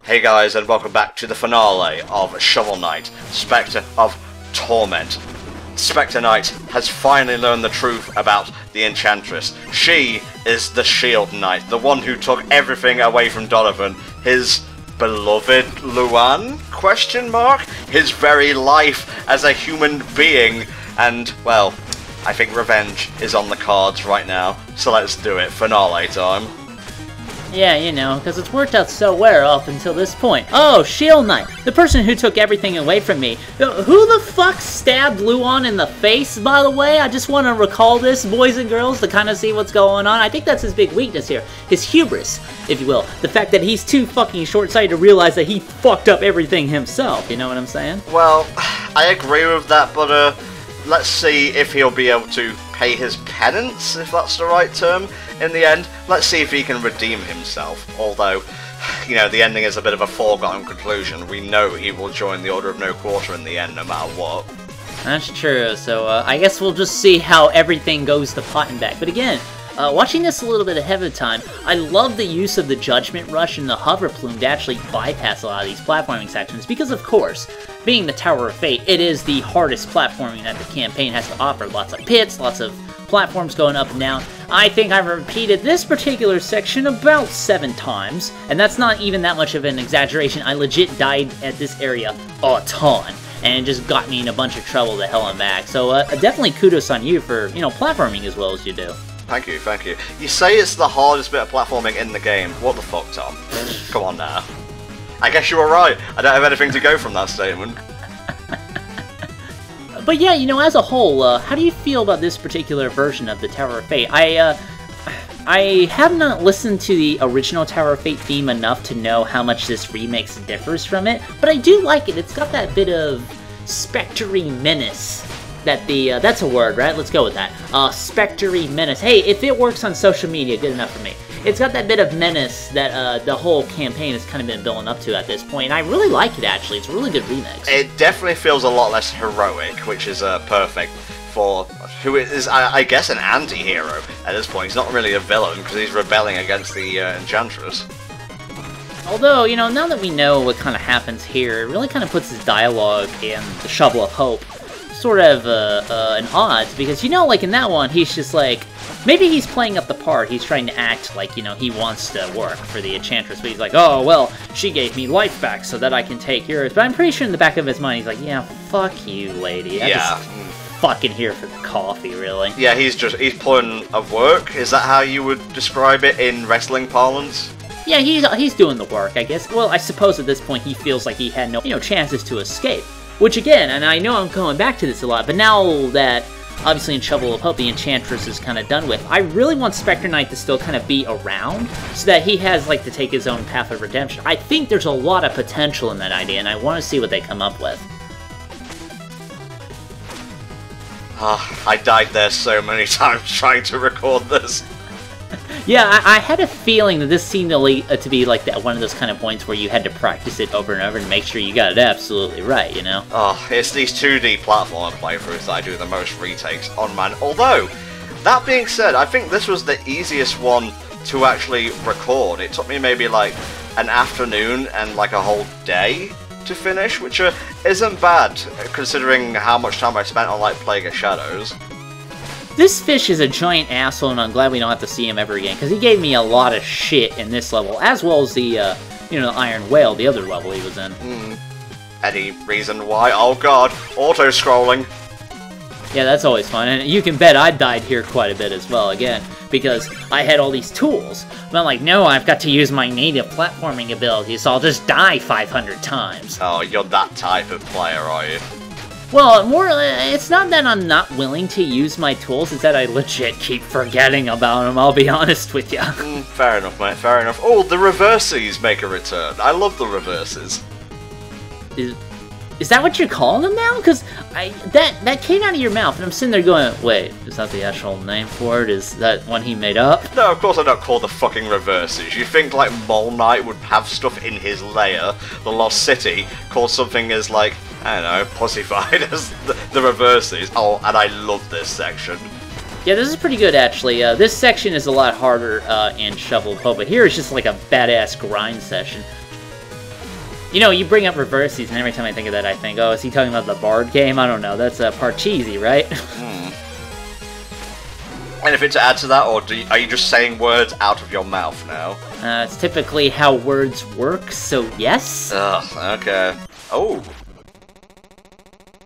Hey guys, and welcome back to the finale of Shovel Knight, Specter of Torment. Specter Knight has finally learned the truth about the Enchantress. She is the Shield Knight, the one who took everything away from Donovan, his beloved Luan? Question mark? His very life as a human being, and, well, I think revenge is on the cards right now, so let's do it. Finale time. Yeah, you know, because it's worked out so well up until this point. Oh, Shield Knight, the person who took everything away from me. Who the fuck stabbed Luan in the face, by the way? I just want to recall this, boys and girls, to kind of see what's going on. I think that's his big weakness here. His hubris, if you will. The fact that he's too fucking short-sighted to realize that he fucked up everything himself. You know what I'm saying? Well, I agree with that, but let's see if he'll be able to pay his penance, if that's the right term, in the end. Let's see if he can redeem himself, although, you know, the ending is a bit of a foregone conclusion. We know he will join the Order of No Quarter in the end, no matter what. That's true, so I guess we'll just see how everything goes to pot and back. But again, watching this a little bit ahead of time, I love the use of the Judgment Rush and the Hover Plume to actually bypass a lot of these platforming sections, because of course, being the Tower of Fate, it is the hardest platforming that the campaign has to offer. Lots of pits, lots of platforms going up and down. I think I've repeated this particular section about 7 times, and that's not even that much of an exaggeration. I legit died at this area a ton, and it just got me in a bunch of trouble to hell and back. So definitely kudos on you for, you know, platforming as well as you do. Thank you, thank you. You say it's the hardest bit of platforming in the game. What the fuck, Tom? Come on now. I guess you were right. I don't have anything to go from that statement. But yeah, you know, as a whole, how do you feel about this particular version of the Tower of Fate? I have not listened to the original Tower of Fate theme enough to know how much this remake differs from it, but I do like it. It's got that bit of spectre-y menace. That's a word, right? Let's go with that. Spectre-y menace. Hey, if it works on social media, good enough for me. It's got that bit of menace that the whole campaign has kind of been building up to at this point, and I really like it, actually. It's a really good remix. It definitely feels a lot less heroic, which is perfect for who is, I guess, an anti-hero at this point. He's not really a villain, because he's rebelling against the Enchantress. Although, you know, now that we know what kind of happens here, it really kind of puts his dialogue in the Shovel of Hope sort of an odds, because, you know, like in that one, he's just like, maybe he's playing up the part, he's trying to act like, you know, he wants to work for the Enchantress, but he's like, oh, well, she gave me life back so that I can take yours, but I'm pretty sure in the back of his mind, he's like, yeah, fuck you, lady. I'm just fucking here for the coffee, really. Yeah, he's pulling a work, is that how you would describe it in wrestling parlance? Yeah, he's doing the work, I guess. Well, I suppose at this point he feels like he had no, you know, chances to escape. Which again, and I know I'm going back to this a lot, but now that, obviously in Shovel of Hope, the Enchantress is kind of done with, I really want Specter Knight to still kind of be around, so that he has, like, to take his own path of redemption. I think there's a lot of potential in that idea, and I want to see what they come up with. I died there so many times trying to record this. Yeah, I had a feeling that this seemed to be like one of those kind of points where you had to practice it over and over to make sure you got it absolutely right, you know? Oh, it's these 2D platform playthroughs that I do the most retakes on, man. Although, that being said, I think this was the easiest one to actually record. It took me maybe like an afternoon and like a whole day to finish, which isn't bad, considering how much time I spent on like Plague of Shadows. This fish is a giant asshole, and I'm glad we don't have to see him ever again, because he gave me a lot of shit in this level, as well as the, you know, the Iron Whale, the other level he was in. Any reason why? Oh god, auto-scrolling. Yeah, that's always fun, and you can bet I died here quite a bit as well, again, because I had all these tools. But I'm like, no, I've got to use my native platforming abilities, so I'll just die 500 times. Oh, you're that type of player, are you? Well, it's not that I'm not willing to use my tools, it's that I legit keep forgetting about them, I'll be honest with you. Fair enough, mate, fair enough. Oh, the reverses make a return. I love the reverses. Is that what you're calling them now? Because that came out of your mouth, and I'm sitting there going, wait, is that the actual name for it? Is that one he made up? No, of course I don't call the fucking reverses. You think, like, Mole Knight would have stuff in his lair, the Lost City, called something as, like, I don't know, pussified as the reverses. Oh, and I love this section. Yeah, this is pretty good, actually. This section is a lot harder in Shovel of Hope, but here it's just like a badass grind session. You know, you bring up reverses, and every time I think of that, I think, oh, is he talking about the Bard game? I don't know, that's Parcheesi, right? Anything to add to that, or are you just saying words out of your mouth now? It's typically how words work, so yes? Ugh, okay. Oh.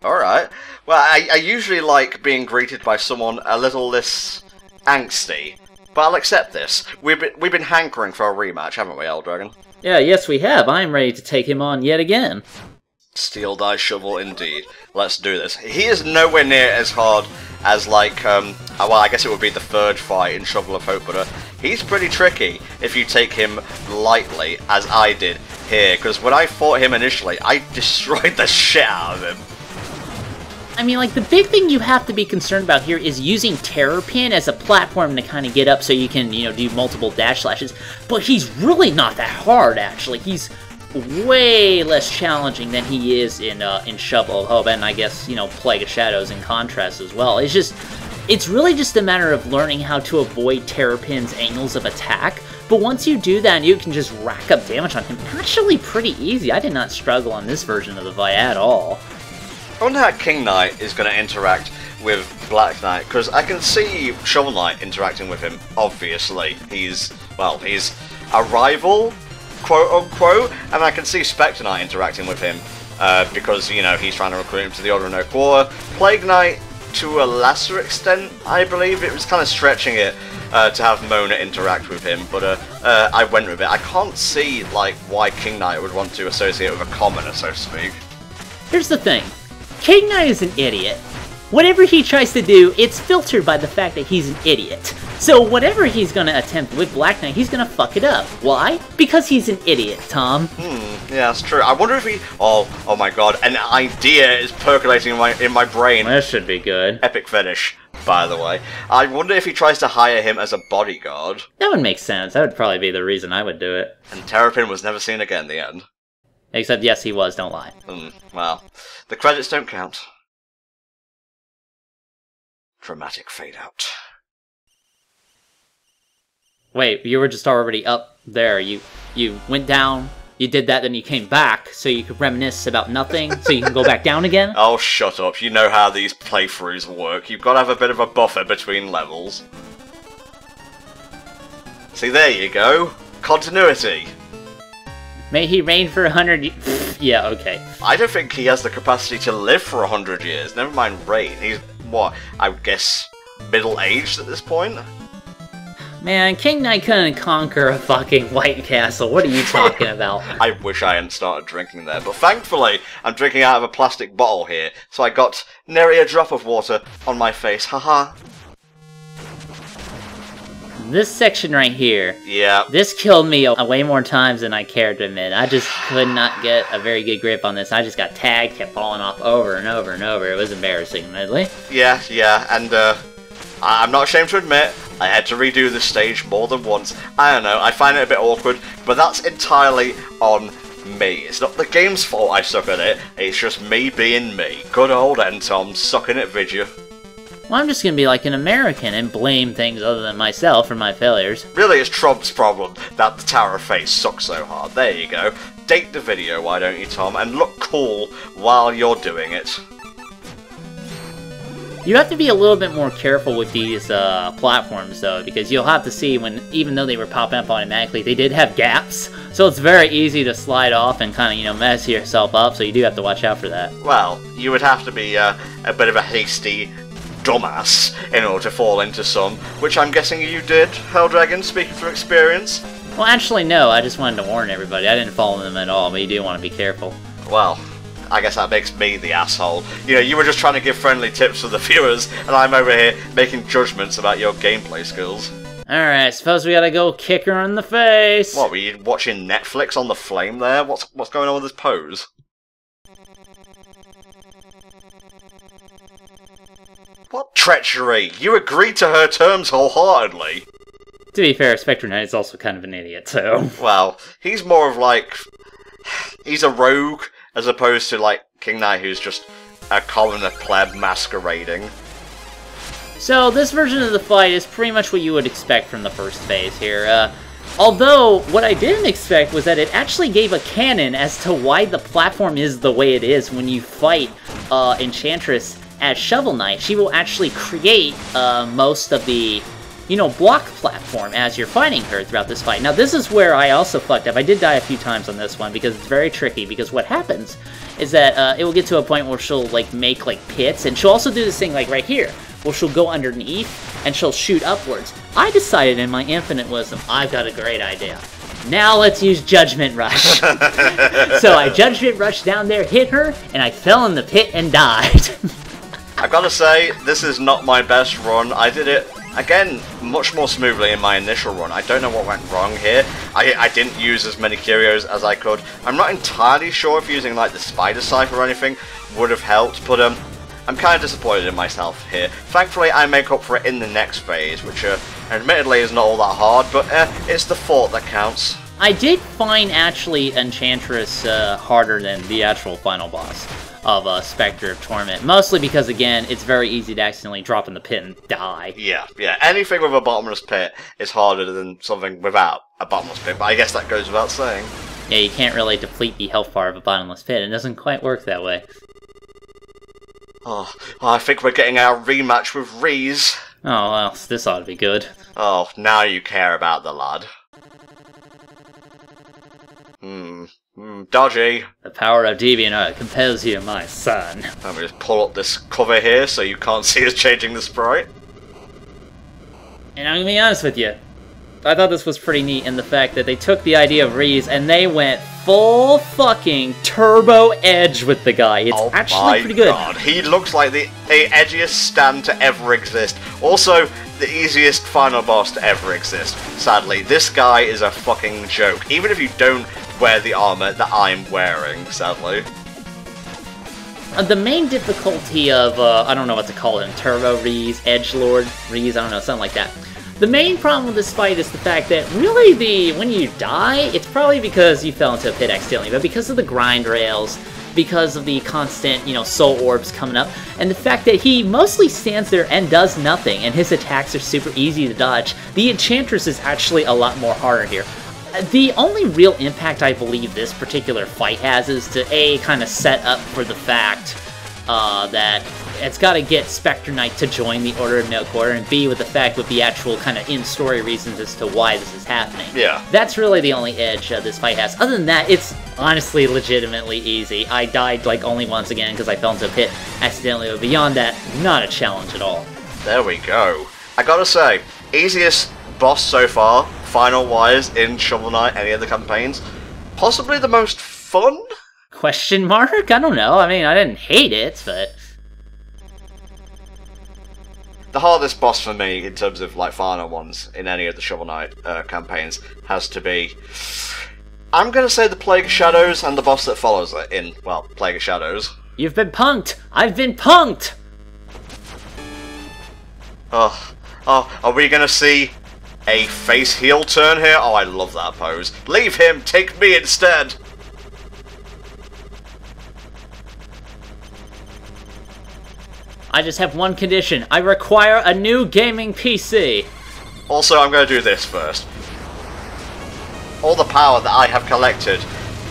Alright. Well, I usually like being greeted by someone a little less angsty, but I'll accept this. We've been hankering for a rematch, haven't we, Eldragon? Yeah, yes we have. I'm ready to take him on yet again. Steel die shovel indeed. Let's do this. He is nowhere near as hard as, like, well, I guess it would be the third fight in Shovel of Hope, but he's pretty tricky if you take him lightly, as I did here, because when I fought him initially, I destroyed the shit out of him. I mean, like, the big thing you have to be concerned about here is using Terrapin as a platform to kind of get up so you can, you know, do multiple dash slashes, but he's really not that hard, actually. He's way less challenging than he is in Shovel of Hope, and I guess, you know, Plague of Shadows in contrast as well. It's really just a matter of learning how to avoid Terrapin's angles of attack, but once you do that, you can just rack up damage on him. Actually pretty easy. I did not struggle on this version of the fight at all. I wonder how King Knight is going to interact with Black Knight, because I can see Shovel Knight interacting with him, obviously. He's a rival, quote-unquote, and I can see Specter Knight interacting with him, because, you know, he's trying to recruit him to the Order of No Quarter. Plague Knight, to a lesser extent, I believe. It was kind of stretching it to have Mona interact with him, but I went with it. I can't see, like, why King Knight would want to associate with a commoner, so to speak. Here's the thing. King Knight is an idiot. Whatever he tries to do, it's filtered by the fact that he's an idiot. So whatever he's gonna attempt with Black Knight, he's gonna fuck it up. Why? Because he's an idiot, Tom. Yeah, that's true. I wonder if he... Oh my god, an idea is percolating in my brain. That should be good. Epic finish, by the way. I wonder if he tries to hire him as a bodyguard. That would make sense. That would probably be the reason I would do it. And Terrapin was never seen again in the end. Except, yes, he was, don't lie. Well, the credits don't count. Dramatic fade out. Wait, you were just already up there. You went down, you did that, then you came back, so you could reminisce about nothing, so you can go back down again? Oh, shut up. You know how these playthroughs work. You've got to have a bit of a buffer between levels. See, there you go. Continuity. May he reign for 100 years. Yeah, okay. I don't think he has the capacity to live for 100 years. Never mind reign. He's, what, I would guess middle-aged at this point? Man, King Knight couldn't conquer a fucking White Castle. What are you talking about? I wish I hadn't started drinking there, but thankfully I'm drinking out of a plastic bottle here, so I got nary a drop of water on my face. Haha. This section right here, yeah, this killed me way more times than I cared to admit. I just could not get a very good grip on this. I just got tagged, kept falling off over and over and over. It was embarrassing, admittedly. Yeah, and I'm not ashamed to admit, I had to redo this stage more than once. I don't know, I find it a bit awkward, but that's entirely on me. It's not the game's fault I suck at it, it's just me being me. Good old Tom sucking at Vidya. Well, I'm just gonna be like an American and blame things other than myself for my failures. Really, it's Trump's problem that the Tower of Fate sucks so hard. There you go. Date the video, why don't you, Tom, and look cool while you're doing it. You have to be a little bit more careful with these platforms, though, because you'll have to see when, even though they were popping up automatically, they did have gaps, so it's very easy to slide off and kind of, you know, mess yourself up, so you do have to watch out for that. Well, you would have to be a bit of a hasty dumbass in order to fall into some, which I'm guessing you did, Helldragon, speaking from experience? Well, actually, no, I just wanted to warn everybody. I didn't follow them at all, but you do want to be careful. Well, I guess that makes me the asshole. You know, you were just trying to give friendly tips for the viewers, and I'm over here making judgments about your gameplay skills. Alright, suppose we gotta go kick her in the face. What, were you watching Netflix on the flame there? What's going on with this pose? What treachery? You agreed to her terms wholeheartedly. To be fair, Specter Knight is also kind of an idiot, so... Well, he's more of like... He's a rogue, as opposed to like King Knight, who's just a commoner pleb masquerading. So, this version of the fight is pretty much what you would expect from the first phase here. Although, what I didn't expect was that it actually gave a canon as to why the platform is the way it is when you fight Enchantress as Shovel Knight. She will actually create most of the, you know, block platform as you're fighting her throughout this fight. Now, this is where I also fucked up. I did die a few times on this one because it's very tricky, because what happens is that it will get to a point where she'll, like, make, like, pits, and she'll also do this thing, like, right here, where she'll go underneath and she'll shoot upwards. I decided in my infinite wisdom, I've got a great idea. Now let's use Judgment Rush. So I Judgment Rushed down there, hit her, and I fell in the pit and died. I've got to say, this is not my best run. I did it, again, much more smoothly in my initial run. I don't know what went wrong here. I didn't use as many curios as I could. I'm not entirely sure if using, like, the spider scythe or anything would have helped, but I'm kind of disappointed in myself here. Thankfully, I make up for it in the next phase, which admittedly is not all that hard, but it's the thought that counts. I did find, actually, Enchantress harder than the actual final boss of Specter of Torment. Mostly because, again, it's very easy to accidentally drop in the pit and die. Yeah. Anything with a bottomless pit is harder than something without a bottomless pit, but I guess that goes without saying. Yeah, you can't really deplete the hellfire of a bottomless pit. It doesn't quite work that way. Oh, I think we're getting our rematch with Reese. Oh, well, this ought to be good. Oh, now you care about the lad. Dodgy. The power of DeviantArt compels you, my son. Let me just pull up this cover here so you can't see us changing the sprite. And I'm gonna be honest with you, I thought this was pretty neat in the fact that they took the idea of Reese and they went full fucking turbo edge with the guy. It's actually pretty good. Oh my god, he looks like the edgiest stand to ever exist. Also, the easiest final boss to ever exist. Sadly, this guy is a fucking joke. Even if you don't wear the armor that I'm wearing, sadly. The main difficulty of, I don't know what to call it, Turbo Reese, Edgelord Reese, I don't know, something like that. The main problem with this fight is the fact that really when you die, it's probably because you fell into a pit accidentally, but because of the grind rails, because of the constant, you know, soul orbs coming up, and the fact that he mostly stands there and does nothing, and his attacks are super easy to dodge, the Enchantress is actually a lot more harder here. The only real impact I believe this particular fight has is to kind of set up for the fact that it's got to get Specter Knight to join the Order of No Quarter, and B, with the fact with the actual kind of in-story reasons as to why this is happening. Yeah. That's really the only edge this fight has. Other than that, it's honestly legitimately easy. I died like only once again because I fell into a pit accidentally, but beyond that, not a challenge at all. There we go. I gotta say, easiest boss so far, final-wise, in Shovel Knight, any of the campaigns. Possibly the most fun? Question mark? I don't know. I mean, I didn't hate it, but... The hardest boss for me, in terms of, like, final ones in any of the Shovel Knight campaigns, has to be... I'm gonna say the Plague of Shadows and the boss that follows it in, well, Plague of Shadows. You've been punked! I've been punked! Oh, are we gonna see a face heel turn here? Oh, I love that pose. Leave him, take me instead! I just have one condition. I require a new gaming PC. Also, I'm going to do this first. All the power that I have collected,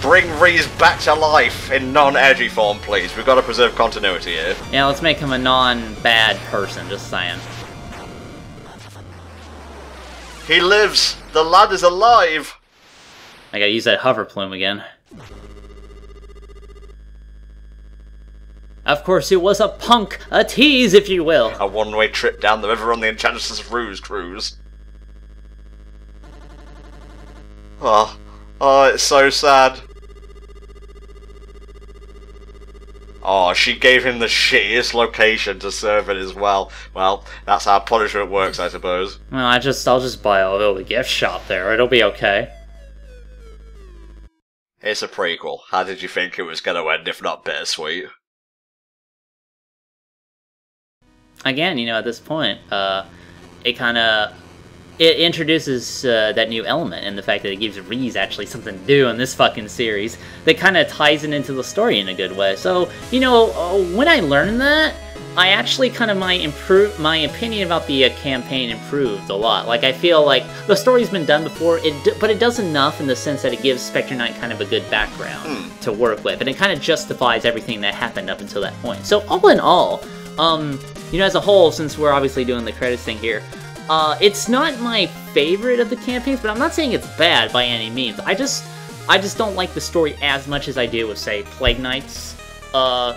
bring Reese back to life in non-edgy form, please. We've got to preserve continuity here. Yeah, let's make him a non-bad person, just saying. He lives! The lad is alive! I gotta use that hover plume again. Of course, it was a punk, a tease, if you will. A one-way trip down the river on the Enchantress's Ruse cruise. Oh, it's so sad. Oh, she gave him the shittiest location to serve it as well. Well, that's how punishment works, I suppose. Well, I'll just buy a little gift shop there. It'll be okay. It's a prequel. How did you think it was going to end, if not bittersweet? Again, you know, at this point, it introduces that new element, and the fact that it gives Reese actually something to do in this fucking series that kind of ties it into the story in a good way. So, you know, when I learned that, I actually kind of my opinion about the campaign improved a lot. Like, I feel like the story's been done before, but it does enough in the sense that it gives Specter Knight kind of a good background to work with, and it kind of justifies everything that happened up until that point. So all in all, you know, as a whole, since we're obviously doing the credits thing here, it's not my favorite of the campaigns, but I'm not saying it's bad by any means. I just don't like the story as much as I do with, say, Plague Knight's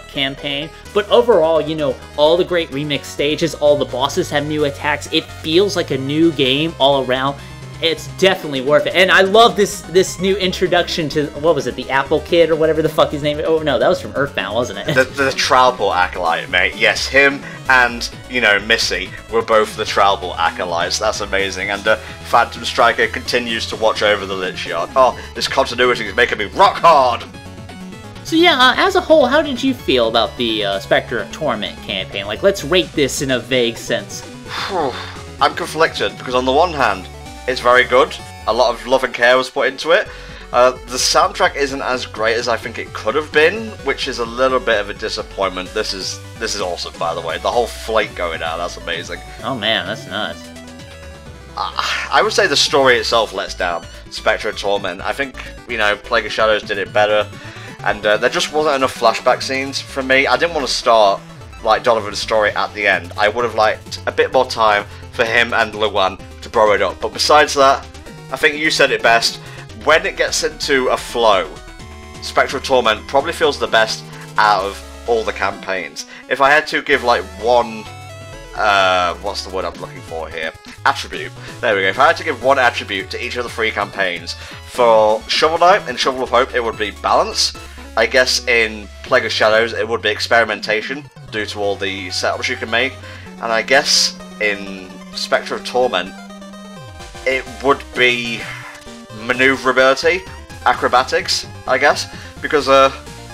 campaign. But overall, you know, all the great remix stages, all the bosses have new attacks. It feels like a new game all around. It's definitely worth it. And I love this new introduction to, what was it, the Apple Kid or whatever the fuck his name is? Oh no, that was from Earthbound, wasn't it? The Trowel Acolyte, mate. Yes, him and, you know, Missy were both the Trowel Acolytes. That's amazing. And Phantom Striker continues to watch over the Lich Yard. Oh, this continuity is making me rock hard! So yeah, as a whole, how did you feel about the Specter of Torment campaign? Like, let's rate this in a vague sense. I'm conflicted, because on the one hand, it's very good. A lot of love and care was put into it. The soundtrack isn't as great as I think it could have been, which is a little bit of a disappointment. This is awesome, by the way. The whole flake going out, that's amazing. Oh man, that's nuts. I would say the story itself lets down Specter of Torment. I think, you know, Plague of Shadows did it better, and there just wasn't enough flashback scenes for me. I didn't want to start, like, Donovan's story at the end. I would have liked a bit more time for him and Luan to blow it up. But besides that, I think you said it best. When it gets into a flow, Specter of Torment probably feels the best out of all the campaigns. If I had to give, like, one, what's the word I'm looking for here? Attribute. There we go. If I had to give one attribute to each of the 3 campaigns, for Shovel Knight and Shovel of Hope, it would be balance. I guess in Plague of Shadows, it would be experimentation, due to all the setups you can make. And I guess in Specter of Torment, it would be maneuverability, acrobatics, I guess, because,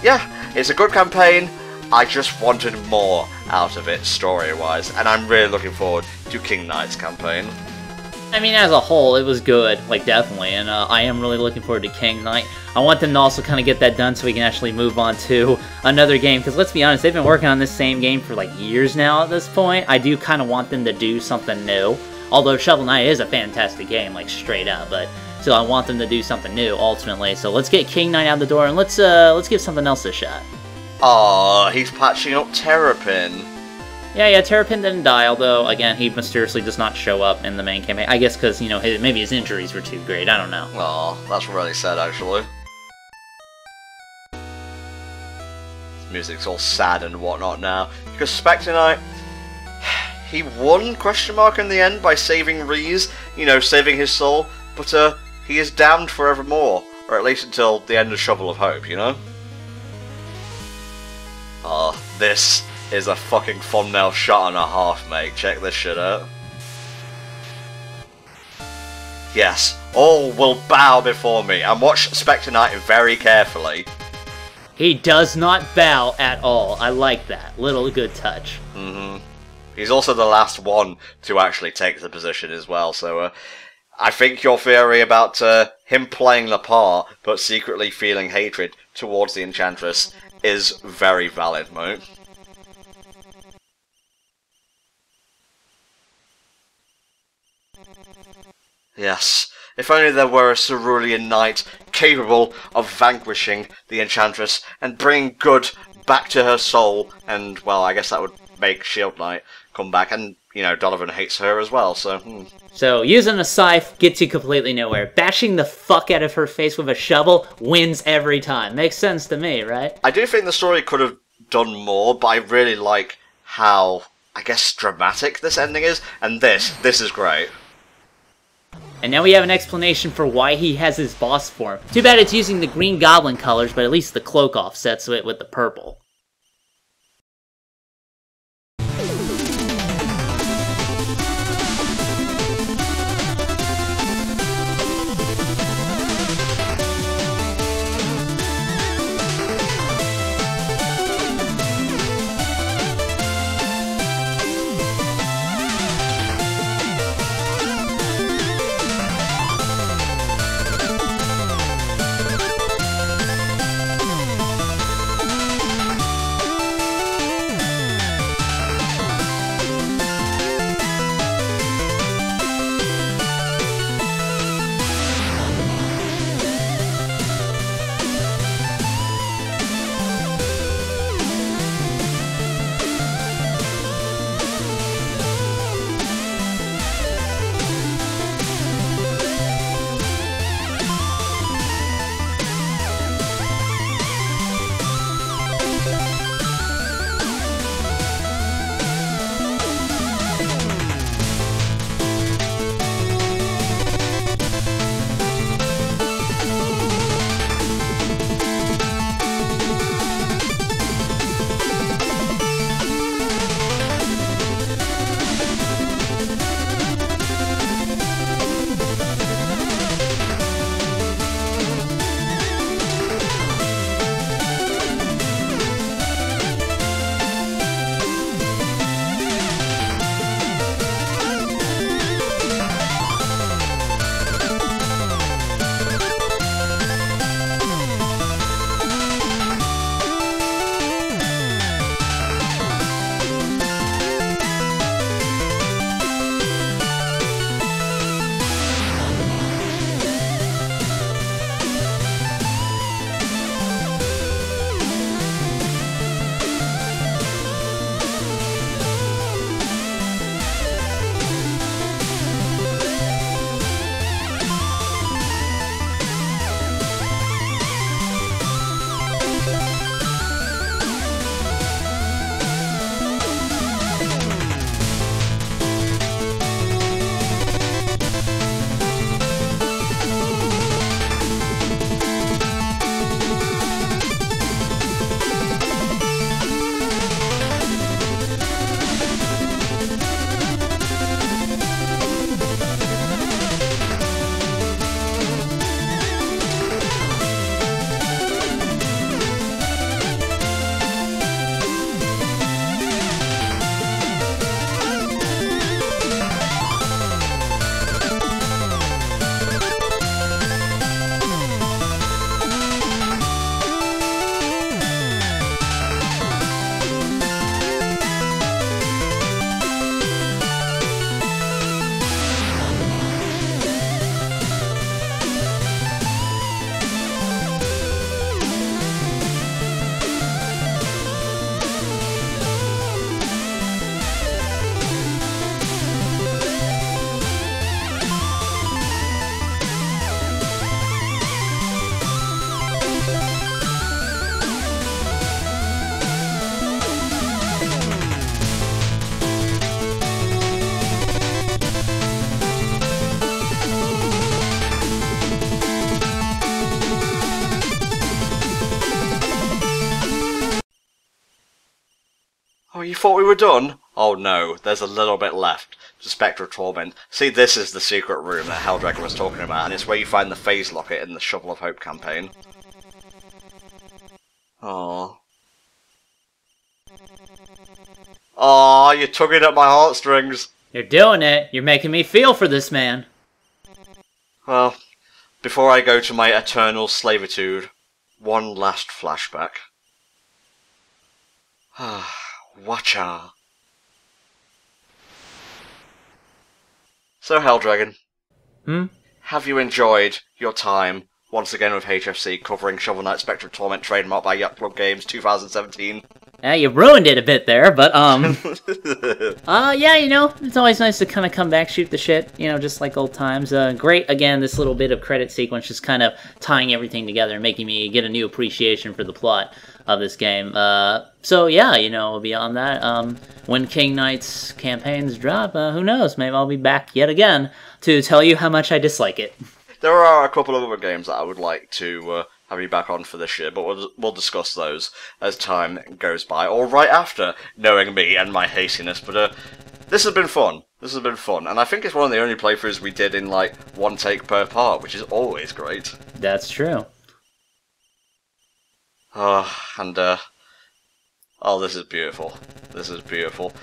yeah, it's a good campaign. I just wanted more out of it, story-wise, and I'm really looking forward to King Knight's campaign. I mean, as a whole, it was good, like, definitely, and I am really looking forward to King Knight. I want them to also kind of get that done so we can actually move on to another game, because let's be honest, they've been working on this same game for, like, years now at this point. I do kind of want them to do something new, although Shovel Knight is a fantastic game, like, straight up, but still, I want them to do something new, ultimately. So let's get King Knight out the door, and let's give something else a shot. Aw, he's patching up Terrapin. Yeah, Terrapin didn't die, although, again, he mysteriously does not show up in the main campaign. I guess because, you know, maybe his injuries were too great, I don't know. Aw, that's really sad, actually. Music's all sad and whatnot now, because Specter Knight, he won, question mark, in the end by saving Reese, you know, saving his soul, but he is damned forevermore, or at least until the end of Shovel of Hope, you know? Oh, this is a fucking thumbnail shot and a half, mate. Check this shit out. Yes, all will bow before me, and watch Specter Knight very carefully. He does not bow at all. I like that. Little good touch. He's also the last one to actually take the position as well, so I think your theory about him playing the part, but secretly feeling hatred towards the Enchantress is very valid, mate. Yes, if only there were a cerulean knight capable of vanquishing the Enchantress and bringing good back to her soul, and, well, I guess that would make Shield Knight come back, and, you know, Donovan hates her as well, so... So, using a scythe gets you completely nowhere. Bashing the fuck out of her face with a shovel wins every time. Makes sense to me, right? I do think the story could have done more, but I really like how, I guess, dramatic this ending is, and this is great. And now we have an explanation for why he has his boss form. Too bad it's using the Green Goblin colors, but at least the cloak offsets it with the purple. Oh, you thought we were done? Oh no, there's a little bit left. The Specter of Torment. See, this is the secret room that Helldragon was talking about, and it's where you find the phase locket in the Shovel of Hope campaign. Aww. Aww, you're tugging at my heartstrings. You're doing it. You're making me feel for this man. Well, before I go to my eternal slavitude, one last flashback. Watcha. So, Helldragon. Have you enjoyed your time once again with HFC covering Shovel Knight Specter of Torment trademarked by Yacht Club Games 2017? Yeah, you ruined it a bit there, but, yeah, you know, it's always nice to kind of come back, shoot the shit, you know, just like old times. Great, again, this little bit of credit sequence just kind of tying everything together and making me get a new appreciation for the plot of this game. So, yeah, you know, beyond that, when King Knight's campaigns drop, who knows, maybe I'll be back yet again to tell you how much I dislike it. There are a couple of other games that I would like to have you back on for this year, but we'll discuss those as time goes by, or right after, knowing me and my hastiness. But this has been fun. This has been fun, and I think it's one of the only playthroughs we did in like one take per part, which is always great. That's true. Oh, this is beautiful. This is beautiful.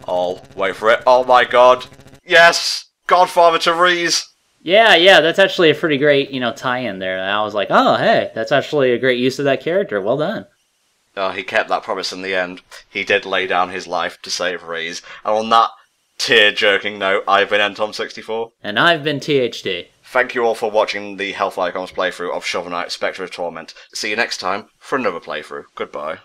Oh, wait for it. Oh my god. Yes! Godfather Therese! Yeah, that's actually a pretty great, you know, tie-in there. And I was like, oh, hey, that's actually a great use of that character. Well done. Oh, he kept that promise in the end. He did lay down his life to save Reese. And on that tear-jerking note, I've been Ntom64. And I've been THD. Thank you all for watching the HellfireComms playthrough of Shovel Knight Specter of Torment. See you next time for another playthrough. Goodbye.